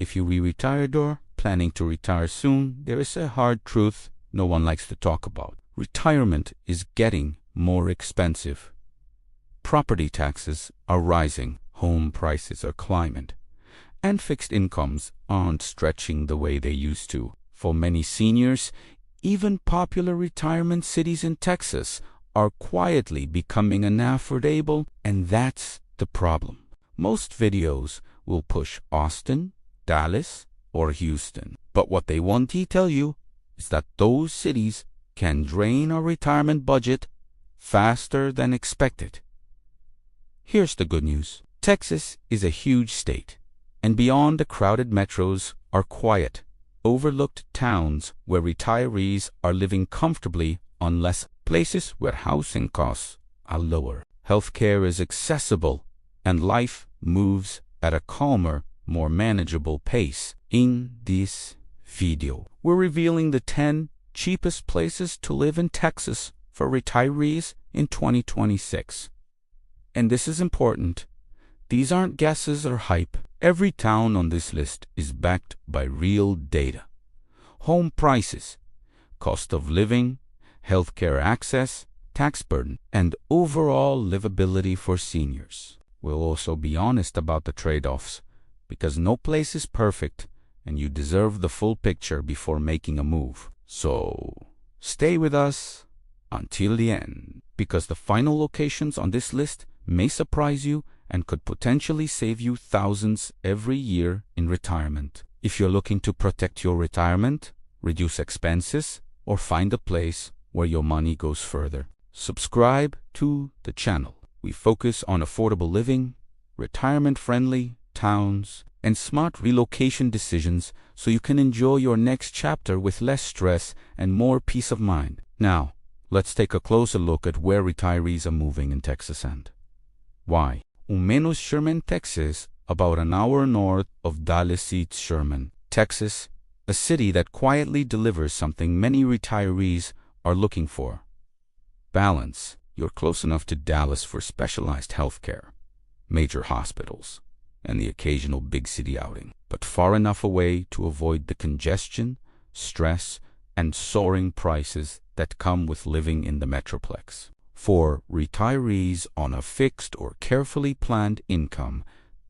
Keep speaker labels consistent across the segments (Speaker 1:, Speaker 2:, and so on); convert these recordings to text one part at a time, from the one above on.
Speaker 1: If you retired or planning to retire soon, there is a hard truth no one likes to talk about. Retirement is getting more expensive. Property taxes are rising, home prices are climbing, and fixed incomes aren't stretching the way they used to. For many seniors, even popular retirement cities in Texas are quietly becoming unaffordable, and that's the problem. Most videos will push Austin, Dallas, or Houston, but what they won't tell you is that those cities can drain our retirement budget faster than expected. Here's the good news. Texas is a huge state, and beyond the crowded metros are quiet, overlooked towns where retirees are living comfortably on less, places where housing costs are lower, healthcare is accessible, and life moves at a calmer, more manageable pace. In this video, we're revealing the 10 cheapest places to live in Texas for retirees in 2026. And this is important. These aren't guesses or hype. Every town on this list is backed by real data. Home prices, cost of living, healthcare access, tax burden, and overall livability for seniors. We'll also be honest about the trade-offs, because no place is perfect and you deserve the full picture before making a move. So, stay with us until the end, because the final locations on this list may surprise you and could potentially save you thousands every year in retirement. If you're looking to protect your retirement, reduce expenses, or find a place where your money goes further, subscribe to the channel. We focus on affordable living, retirement-friendly towns, and smart relocation decisions so you can enjoy your next chapter with less stress and more peace of mind. Now, let's take a closer look at where retirees are moving in Texas and why. Menos Sherman, Texas, about an hour north of Dallas East Sherman, Texas, a city that quietly delivers something many retirees are looking for. Balance. You're close enough to Dallas for specialized healthcare, major hospitals, and the occasional big city outing, but far enough away to avoid the congestion, stress, and soaring prices that come with living in the metroplex. For retirees on a fixed or carefully planned income,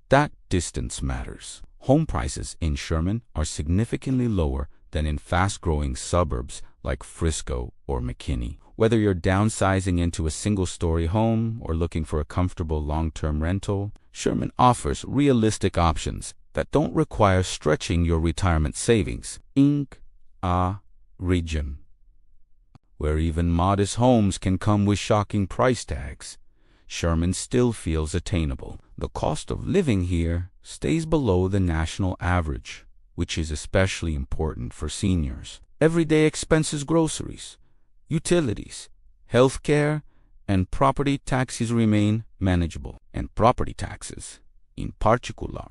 Speaker 1: that distance matters. Home prices in Sherman are significantly lower than in fast-growing suburbs like Frisco or McKinney. Whether you're downsizing into a single-story home or looking for a comfortable long-term rental, Sherman offers realistic options that don't require stretching your retirement savings. In a region where even modest homes can come with shocking price tags, Sherman still feels attainable. The cost of living here stays below the national average, which is especially important for seniors. Everyday expenses, groceries, utilities, healthcare, and property taxes remain manageable. And property taxes, in particular,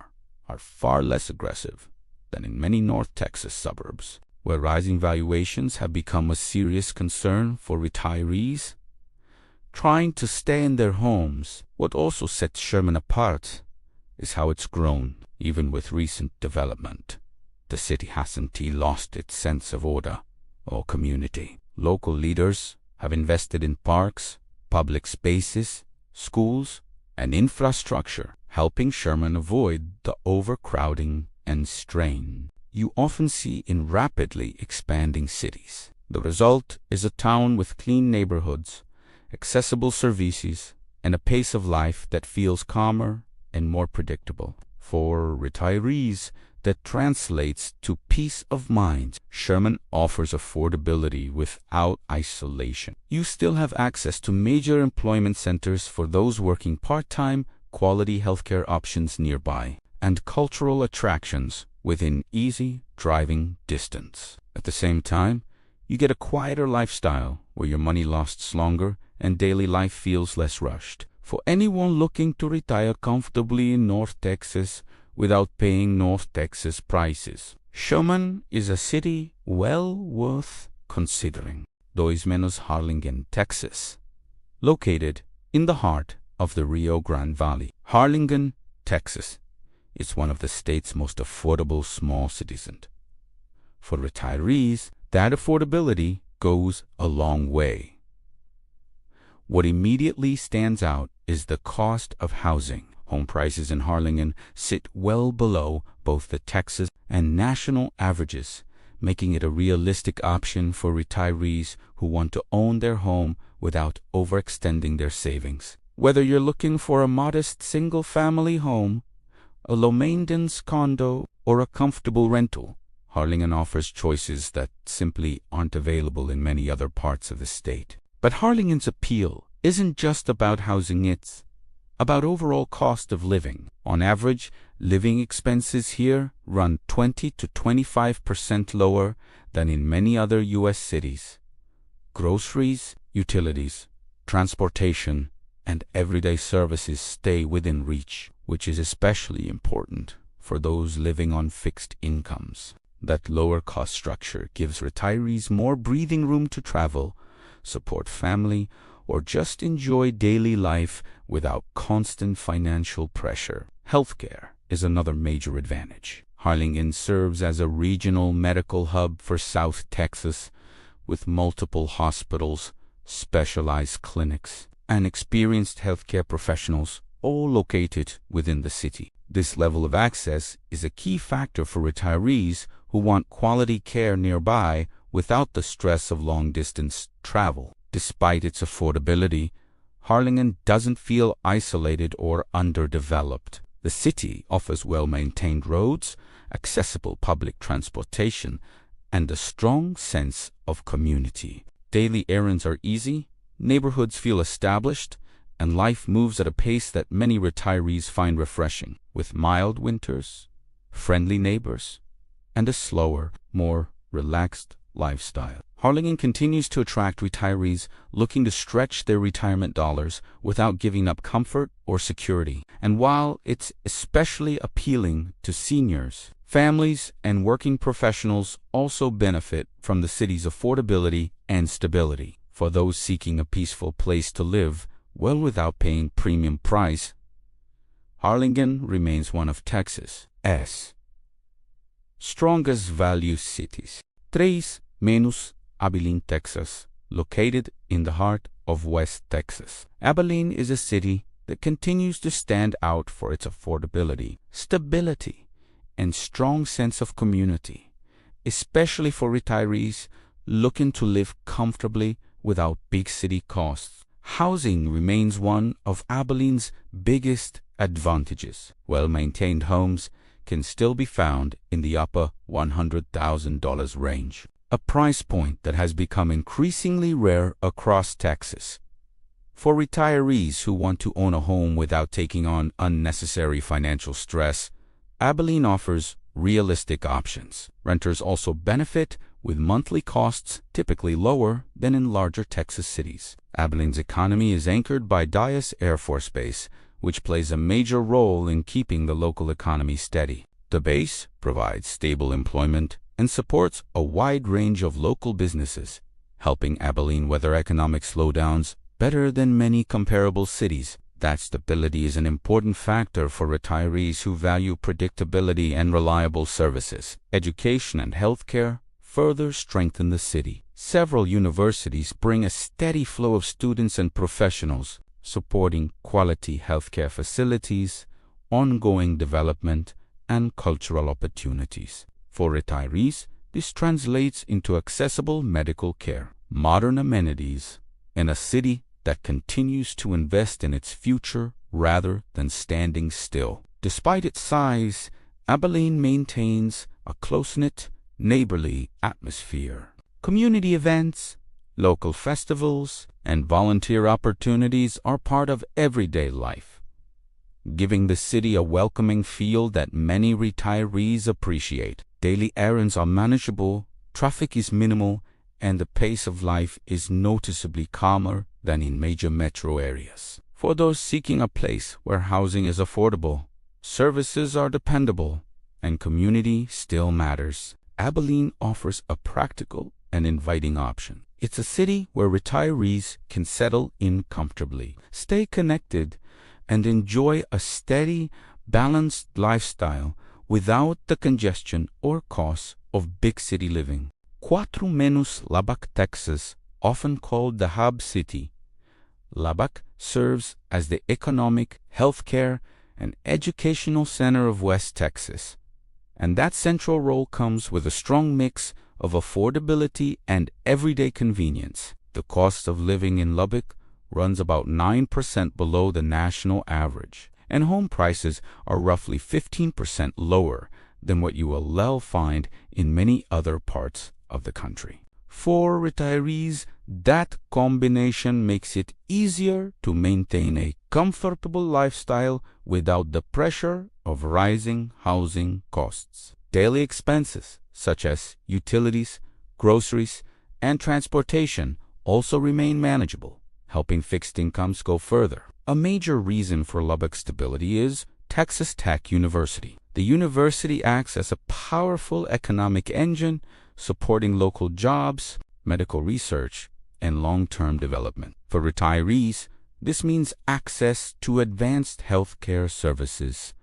Speaker 1: are far less aggressive than in many North Texas suburbs, where rising valuations have become a serious concern for retirees trying to stay in their homes. What also sets Sherman apart is how it's grown. Even with recent development, the city hasn't lost its sense of order or community. Local leaders have invested in parks, public spaces, schools, and infrastructure, helping Sherman avoid the overcrowding and strain you often see in rapidly expanding cities. The result is a town with clean neighborhoods, accessible services, and a pace of life that feels calmer and more predictable. For retirees, that translates to peace of mind. Sherman offers affordability without isolation. You still have access to major employment centers for those working part-time, quality healthcare options nearby, and cultural attractions within easy driving distance. At the same time, you get a quieter lifestyle where your money lasts longer and daily life feels less rushed. For anyone looking to retire comfortably in North Texas without paying North Texas prices, Sherman is a city well worth considering. Dos Menos Harlingen, Texas, located in the heart of the Rio Grande Valley. Harlingen, Texas, is one of the state's most affordable small cities. For retirees, that affordability goes a long way. What immediately stands out is the cost of housing. Home prices in Harlingen sit well below both the Texas and national averages, making it a realistic option for retirees who want to own their home without overextending their savings. Whether you're looking for a modest single-family home, a low-maintenance condo, or a comfortable rental, Harlingen offers choices that simply aren't available in many other parts of the state. But Harlingen's appeal isn't just about housing, it's about overall cost of living. On average, living expenses here run 20 to 25% lower than in many other U.S. cities. Groceries, utilities, transportation, and everyday services stay within reach, which is especially important for those living on fixed incomes. That lower cost structure gives retirees more breathing room to travel, support family, or just enjoy daily life without constant financial pressure. Healthcare is another major advantage. Harlingen serves as a regional medical hub for South Texas, with multiple hospitals, specialized clinics, and experienced healthcare professionals, all located within the city. This level of access is a key factor for retirees who want quality care nearby without the stress of long-distance travel. Despite its affordability, Harlingen doesn't feel isolated or underdeveloped. The city offers well-maintained roads, accessible public transportation, and a strong sense of community. Daily errands are easy, neighborhoods feel established, and life moves at a pace that many retirees find refreshing, with mild winters, friendly neighbors, and a slower, more relaxed lifestyle. Harlingen continues to attract retirees looking to stretch their retirement dollars without giving up comfort or security. And while it's especially appealing to seniors, families and working professionals also benefit from the city's affordability and stability. For those seeking a peaceful place to live, well without paying premium price, Harlingen remains one of Texas' strongest value cities. 3. Abilene, Texas, located in the heart of West Texas. Abilene is a city that continues to stand out for its affordability, stability, and strong sense of community, especially for retirees looking to live comfortably without big city costs. Housing remains one of Abilene's biggest advantages. Well-maintained homes can still be found in the upper $100,000 range, a price point that has become increasingly rare across Texas. For retirees who want to own a home without taking on unnecessary financial stress, Abilene offers realistic options. Renters also benefit, with monthly costs typically lower than in larger Texas cities. Abilene's economy is anchored by Dyess Air Force Base, which plays a major role in keeping the local economy steady. The base provides stable employment and supports a wide range of local businesses, helping Abilene weather economic slowdowns better than many comparable cities. That stability is an important factor for retirees who value predictability and reliable services. Education and healthcare further strengthen the city. Several universities bring a steady flow of students and professionals, supporting quality healthcare facilities, ongoing development, and cultural opportunities. For retirees, this translates into accessible medical care, modern amenities, and a city that continues to invest in its future rather than standing still. Despite its size, Abilene maintains a close-knit, neighborly atmosphere. Community events, local festivals, and volunteer opportunities are part of everyday life, giving the city a welcoming feel that many retirees appreciate. Daily errands are manageable, traffic is minimal, and the pace of life is noticeably calmer than in major metro areas. For those seeking a place where housing is affordable, services are dependable, and community still matters, Abilene offers a practical and inviting option. It's a city where retirees can settle in comfortably, stay connected, and enjoy a steady balanced lifestyle without the congestion or costs of big city living. Cuatro Menos Lubbock, Texas, often called the hub city. Lubbock serves as the economic, healthcare, and educational center of West Texas, and that central role comes with a strong mix of affordability and everyday convenience. The cost of living in Lubbock runs about 9% below the national average, and home prices are roughly 15% lower than what you will find in many other parts of the country. For retirees, that combination makes it easier to maintain a comfortable lifestyle without the pressure of rising housing costs. Daily expenses, such as utilities, groceries, and transportation, also remain manageable, helping fixed incomes go further. A major reason for Lubbock's stability is Texas Tech University. The university acts as a powerful economic engine, supporting local jobs, medical research, and long-term development. For retirees, this means access to advanced healthcare services,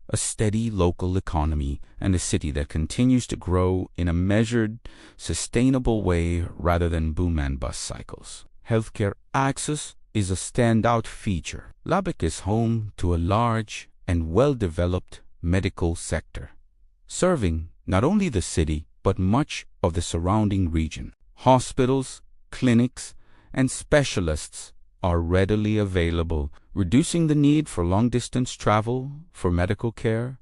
Speaker 1: a steady local economy, and a city that continues to grow in a measured, sustainable way rather than boom and bust cycles. Healthcare access is a standout feature. Lubbock is home to a large and well-developed medical sector, serving not only the city but much of the surrounding region. Hospitals, clinics, and specialists are readily available, reducing the need for long-distance travel for medical care,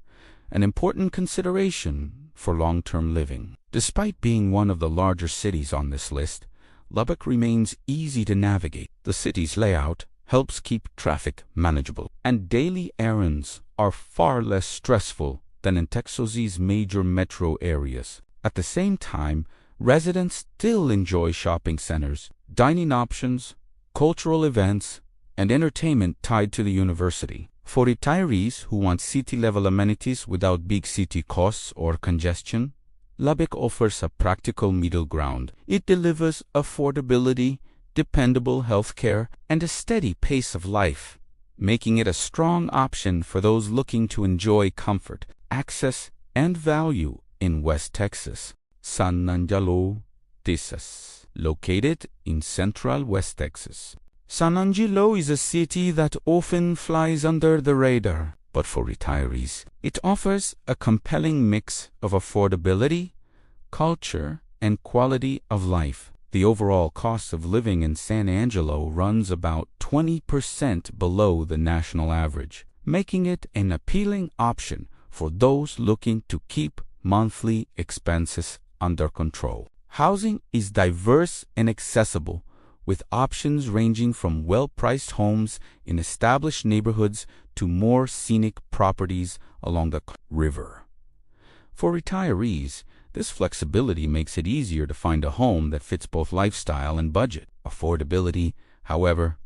Speaker 1: an important consideration for long-term living. Despite being one of the larger cities on this list, Lubbock remains easy to navigate. The city's layout helps keep traffic manageable, and daily errands are far less stressful than in Texas's major metro areas. At the same time, residents still enjoy shopping centers, dining options, cultural events, and entertainment tied to the university. For retirees who want city-level amenities without big city costs or congestion, Lubbock offers a practical middle ground. It delivers affordability, dependable healthcare, and a steady pace of life, making it a strong option for those looking to enjoy comfort, access, and value in West Texas. San Angelo, Texas, located in central West Texas. San Angelo is a city that often flies under the radar, but for retirees, it offers a compelling mix of affordability, culture, and quality of life. The overall cost of living in San Angelo runs about 20% below the national average, making it an appealing option for those looking to keep monthly expenses under control. Housing is diverse and accessible, with options ranging from well-priced homes in established neighborhoods to more scenic properties along the river. For retirees, this flexibility makes it easier to find a home that fits both lifestyle and budget. Affordability, however,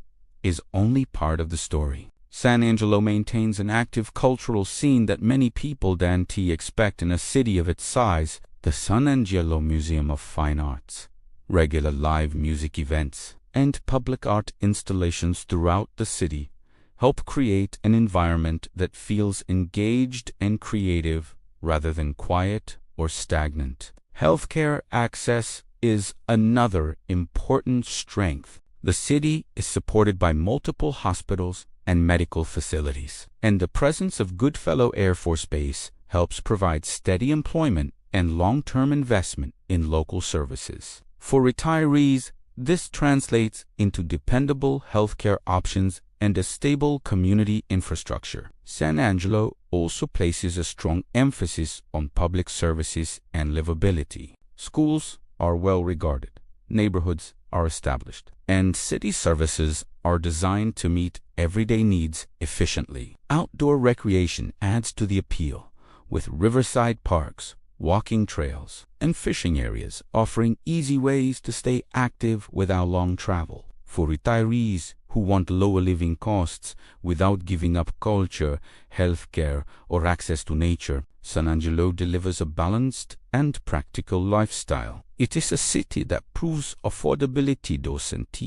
Speaker 1: is only part of the story. San Angelo maintains an active cultural scene that many people don't expect in a city of its size. The San Angelo Museum of Fine Arts, regular live music events, and public art installations throughout the city help create an environment that feels engaged and creative rather than quiet or stagnant. Healthcare access is another important strength. The city is supported by multiple hospitals and medical facilities, and the presence of Goodfellow Air Force Base helps provide steady employment and long-term investment in local services. For retirees, this translates into dependable healthcare options and a stable community infrastructure. San Angelo also places a strong emphasis on public services and livability. Schools are well regarded, neighborhoods are established, and city services are designed to meet everyday needs efficiently. Outdoor recreation adds to the appeal, with riverside parks, walking trails, and fishing areas offering easy ways to stay active without long travel. For retirees who want lower living costs without giving up culture, healthcare, or access to nature, San Angelo delivers a balanced and practical lifestyle. It is a city that proves affordability doesn't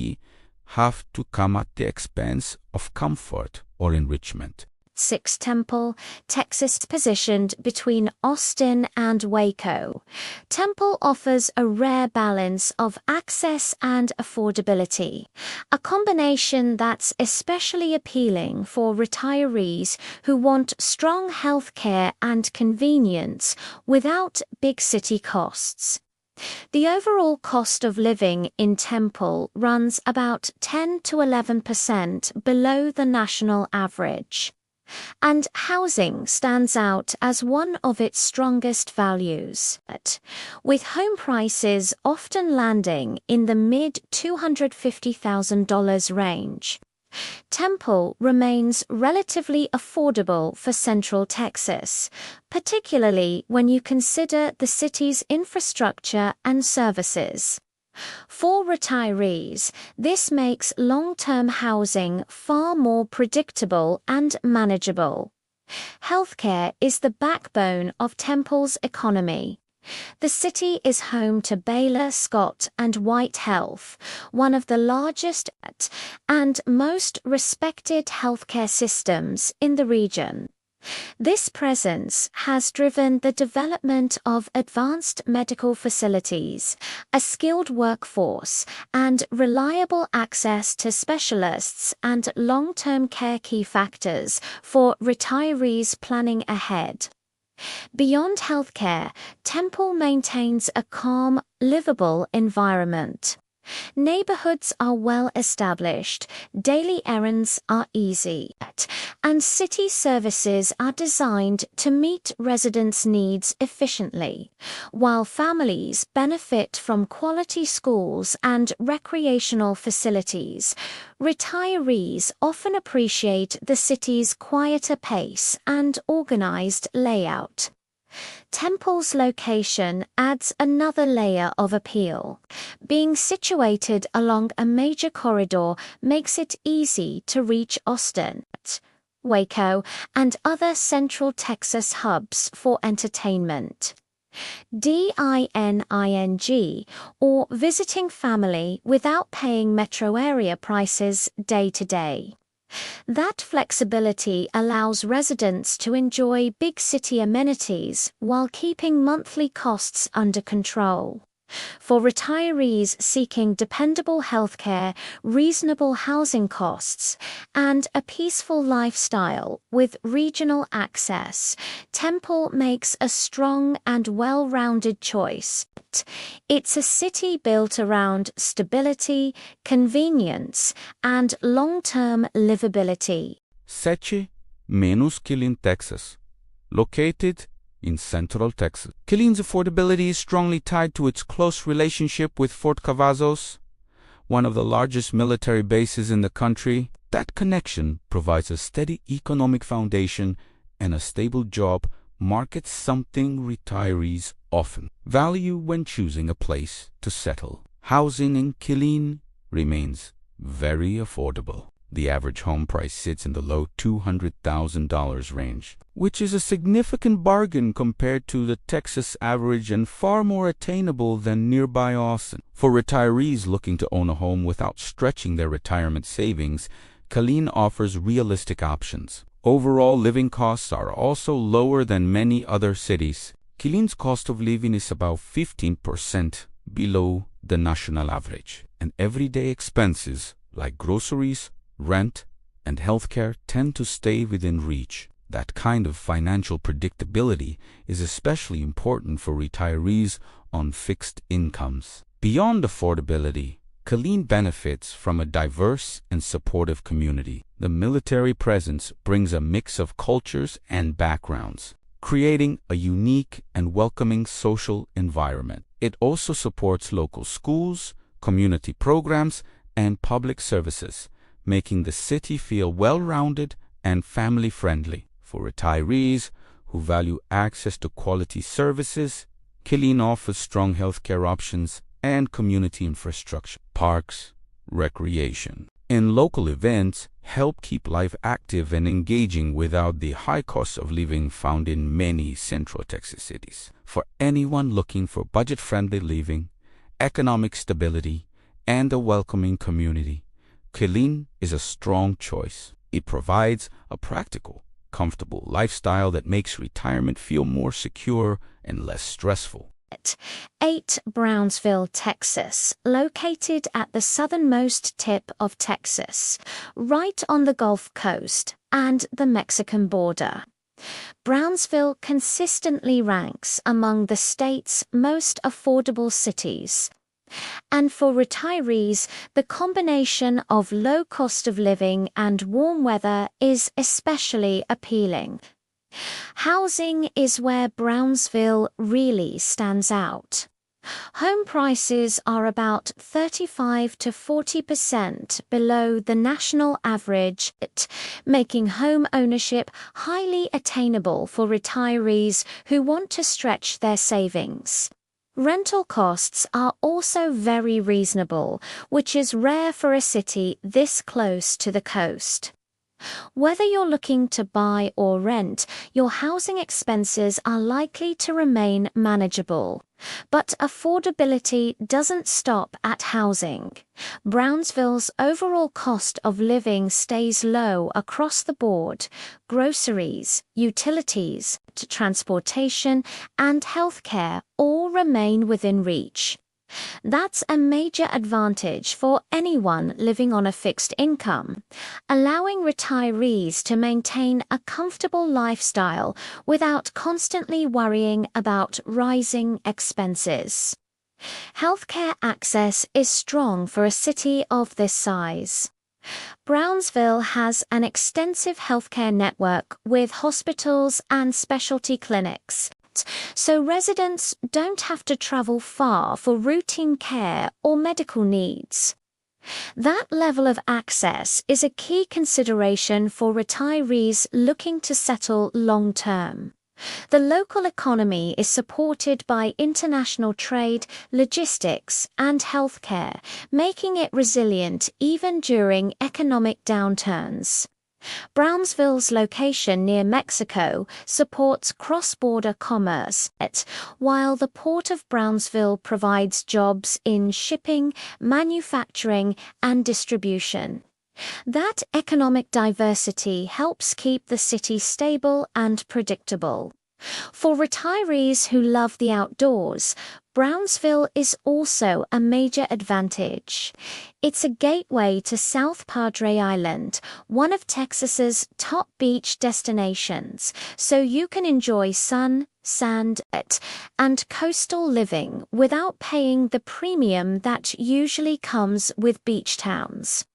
Speaker 1: have to come at the expense of comfort or enrichment.
Speaker 2: 6 Temple, Texas, positioned between Austin and Waco. Temple offers a rare balance of access and affordability, a combination that's especially appealing for retirees who want strong health care and convenience without big city costs. The overall cost of living in Temple runs about 10 to 11% below the national average, and housing stands out as one of its strongest values, with home prices often landing in the mid-$250,000 range. Temple remains relatively affordable for Central Texas, particularly when you consider the city's infrastructure and services. For retirees, this makes long-term housing far more predictable and manageable. Healthcare is the backbone of Temple's economy. The city is home to Baylor Scott and White Health, one of the largest and most respected healthcare systems in the region. This presence has driven the development of advanced medical facilities, a skilled workforce, and reliable access to specialists and long-term care, key factors for retirees planning ahead. Beyond healthcare, Temple maintains a calm, livable environment. Neighborhoods are well established, daily errands are easy, and city services are designed to meet residents' needs efficiently, while families benefit from quality schools and recreational facilities. Retirees often appreciate the city's quieter pace and organized layout. Temple's location adds another layer of appeal. Being situated along a major corridor makes it easy to reach Austin, Waco, and other Central Texas hubs for entertainment. Dining, or visiting family without paying metro area prices day to day. That flexibility allows residents to enjoy big city amenities while keeping monthly costs under control. For retirees seeking dependable healthcare, reasonable housing costs, and a peaceful lifestyle with regional access, Temple makes a strong and well-rounded choice. It's a city built around stability, convenience, and long-term livability.
Speaker 1: 7 Killeen, Texas, located in Central Texas. Killeen's affordability is strongly tied to its close relationship with Fort Cavazos, one of the largest military bases in the country. That connection provides a steady economic foundation and a stable job market, something retirees often value when choosing a place to settle. Housing in Killeen remains very affordable. The average home price sits in the low $200,000 range, which is a significant bargain compared to the Texas average and far more attainable than nearby Austin. For retirees looking to own a home without stretching their retirement savings, Killeen offers realistic options. Overall living costs are also lower than many other cities. Killeen's cost of living is about 15% below the national average, and everyday expenses like groceries, rent, and healthcare tend to stay within reach. That kind of financial predictability is especially important for retirees on fixed incomes. Beyond affordability, Killeen benefits from a diverse and supportive community. The military presence brings a mix of cultures and backgrounds, creating a unique and welcoming social environment. It also supports local schools, community programs, and public services, making the city feel well-rounded and family-friendly. For retirees who value access to quality services, Killeen offers strong healthcare options and community infrastructure. Parks, recreation, and local events help keep life active and engaging without the high cost of living found in many Central Texas cities. For anyone looking for budget-friendly living, economic stability, and a welcoming community, Killeen is a strong choice. It provides a practical, comfortable lifestyle that makes retirement feel more secure and less stressful.
Speaker 2: 8. Brownsville, Texas, located at the southernmost tip of Texas, right on the Gulf Coast and the Mexican border. Brownsville consistently ranks among the state's most affordable cities. And for retirees, the combination of low cost of living and warm weather is especially appealing. Housing is where Brownsville really stands out. Home prices are about 35 to 40% below the national average, making home ownership highly attainable for retirees who want to stretch their savings. Rental costs are also very reasonable, which is rare for a city this close to the coast. Whether you're looking to buy or rent, your housing expenses are likely to remain manageable. But affordability doesn't stop at housing. Brownsville's overall cost of living stays low across the board. Groceries, utilities, transportation, and healthcare all remain within reach. That's a major advantage for anyone living on a fixed income, allowing retirees to maintain a comfortable lifestyle without constantly worrying about rising expenses. Healthcare access is strong for a city of this size. Brownsville has an extensive healthcare network with hospitals and specialty clinics, so residents don't have to travel far for routine care or medical needs. That level of access is a key consideration for retirees looking to settle long-term. The local economy is supported by international trade, logistics, and healthcare, making it resilient even during economic downturns. Brownsville's location near Mexico supports cross-border commerce, while the Port of Brownsville provides jobs in shipping, manufacturing, and distribution. That economic diversity helps keep the city stable and predictable. For retirees who love the outdoors, Brownsville is also a major advantage. It's a gateway to South Padre Island, one of Texas's top beach destinations, so you can enjoy sun, sand, and coastal living without paying the premium that usually comes with beach towns.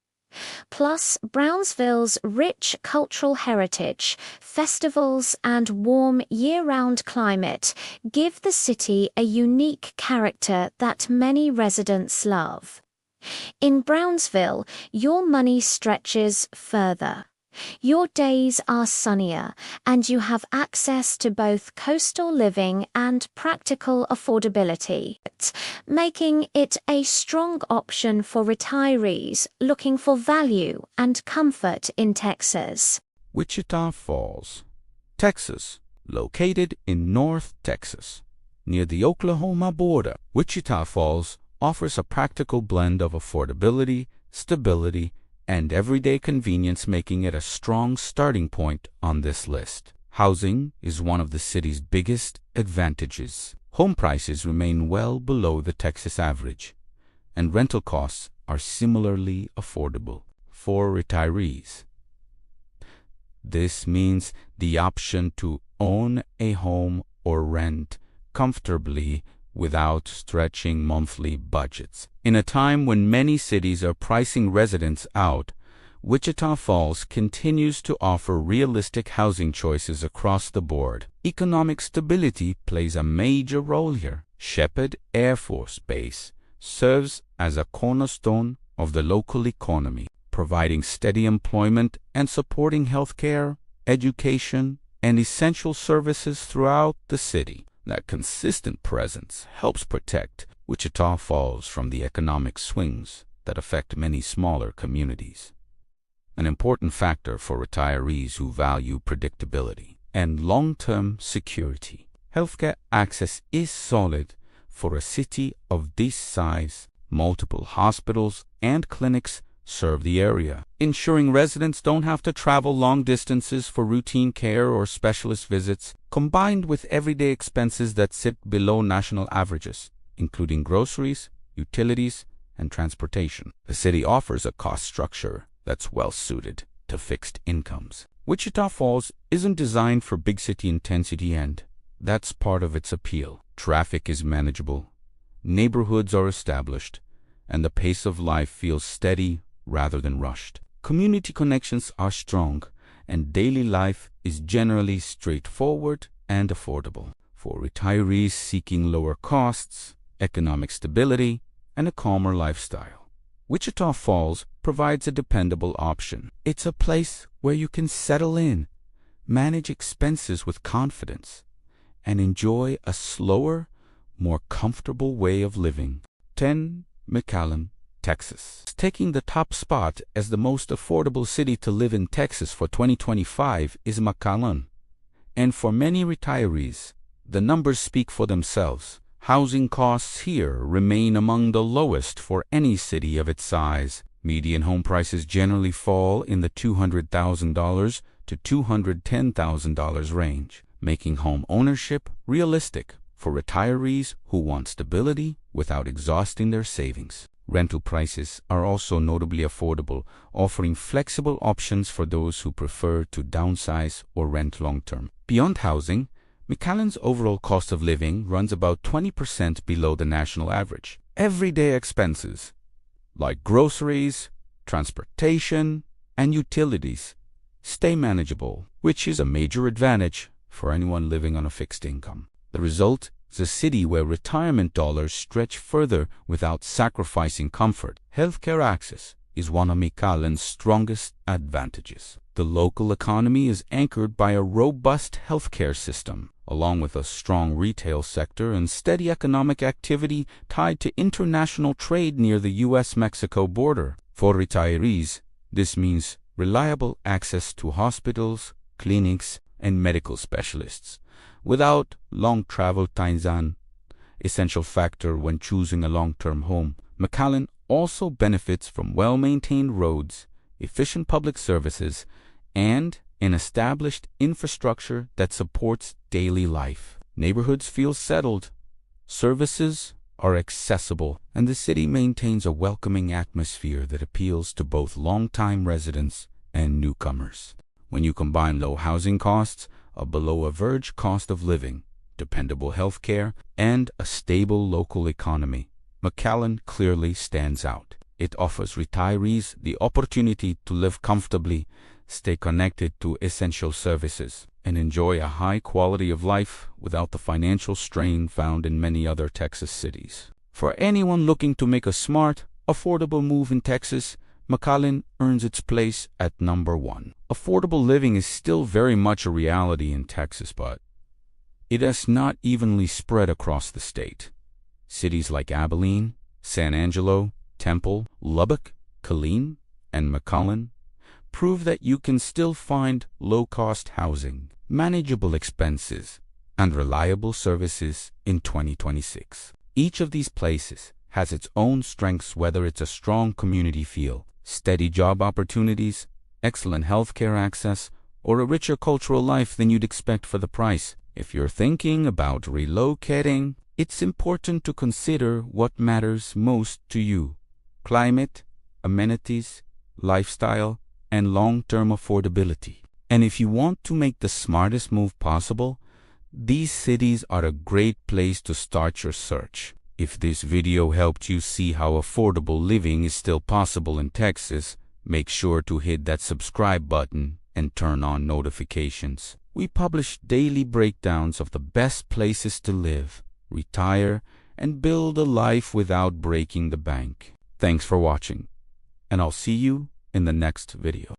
Speaker 2: Plus, Brownsville's rich cultural heritage, festivals, and warm year-round climate give the city a unique character that many residents love. In Brownsville, your money stretches further. Your days are sunnier, and you have access to both coastal living and practical affordability, making it a strong option for retirees looking for value and comfort in Texas.
Speaker 1: Wichita Falls, Texas, located in North Texas, near the Oklahoma border. Wichita Falls offers a practical blend of affordability, stability, and everyday convenience, making it a strong starting point on this list. Housing is one of the city's biggest advantages. Home prices remain well below the Texas average, and rental costs are similarly affordable for retirees. This means the option to own a home or rent comfortably without stretching monthly budgets. In a time when many cities are pricing residents out, Wichita Falls continues to offer realistic housing choices across the board. Economic stability plays a major role here. Shepherd Air Force Base serves as a cornerstone of the local economy, providing steady employment and supporting healthcare, education, and essential services throughout the city. That consistent presence helps protect Wichita Falls from the economic swings that affect many smaller communities. An important factor for retirees who value predictability and long-term security. Healthcare access is solid for a city of this size. Multiple hospitals and clinics serve the area, ensuring residents don't have to travel long distances for routine care or specialist visits, combined with everyday expenses that sit below national averages, including groceries, utilities, and transportation. The city offers a cost structure that's well suited to fixed incomes. Wichita Falls isn't designed for big city intensity, and that's part of its appeal. Traffic is manageable, neighborhoods are established, and the pace of life feels steady rather than rushed. Community connections are strong, and daily life is generally straightforward and affordable. For retirees seeking lower costs, economic stability, and a calmer lifestyle, Wichita Falls provides a dependable option. It's a place where you can settle in, manage expenses with confidence, and enjoy a slower, more comfortable way of living. 10. McAllen, Texas. Taking the top spot as the most affordable city to live in Texas for 2025 is McAllen. And for many retirees, the numbers speak for themselves. Housing costs here remain among the lowest for any city of its size. Median home prices generally fall in the $200,000 to $210,000 range, making home ownership realistic for retirees who want stability without exhausting their savings. Rental prices are also notably affordable, offering flexible options for those who prefer to downsize or rent long-term. Beyond housing, McAllen's overall cost of living runs about 20% below the national average. Everyday expenses, like groceries, transportation, and utilities, stay manageable, which is a major advantage for anyone living on a fixed income. The result is a city where retirement dollars stretch further without sacrificing comfort. Healthcare access is one of McAllen's strongest advantages. The local economy is anchored by a robust healthcare system, along with a strong retail sector and steady economic activity tied to international trade near the U.S.-Mexico border. For retirees, this means reliable access to hospitals, clinics, and medical specialists, without long travel times, an essential factor when choosing a long-term home. McAllen also benefits from well-maintained roads, efficient public services, and an established infrastructure that supports daily life. Neighborhoods feel settled, services are accessible, and the city maintains a welcoming atmosphere that appeals to both long-time residents and newcomers. When you combine low housing costs, a below-average cost of living, dependable health care, and a stable local economy, McAllen clearly stands out. It offers retirees the opportunity to live comfortably, stay connected to essential services, and enjoy a high quality of life without the financial strain found in many other Texas cities. For anyone looking to make a smart, affordable move in Texas, McAllen earns its place at number 1. Affordable living is still very much a reality in Texas, but it is not evenly spread across the state. Cities like Abilene, San Angelo, Temple, Lubbock, Killeen, and McAllen prove that you can still find low-cost housing, manageable expenses, and reliable services in 2026. Each of these places has its own strengths, whether it's a strong community feel, steady job opportunities, excellent healthcare access, or a richer cultural life than you'd expect for the price. If you're thinking about relocating, it's important to consider what matters most to you: climate, amenities, lifestyle, and long-term affordability. And if you want to make the smartest move possible, these cities are a great place to start your search. If this video helped you see how affordable living is still possible in Texas, make sure to hit that subscribe button and turn on notifications. We publish daily breakdowns of the best places to live, retire, and build a life without breaking the bank. Thanks for watching, and I'll see you in the next video.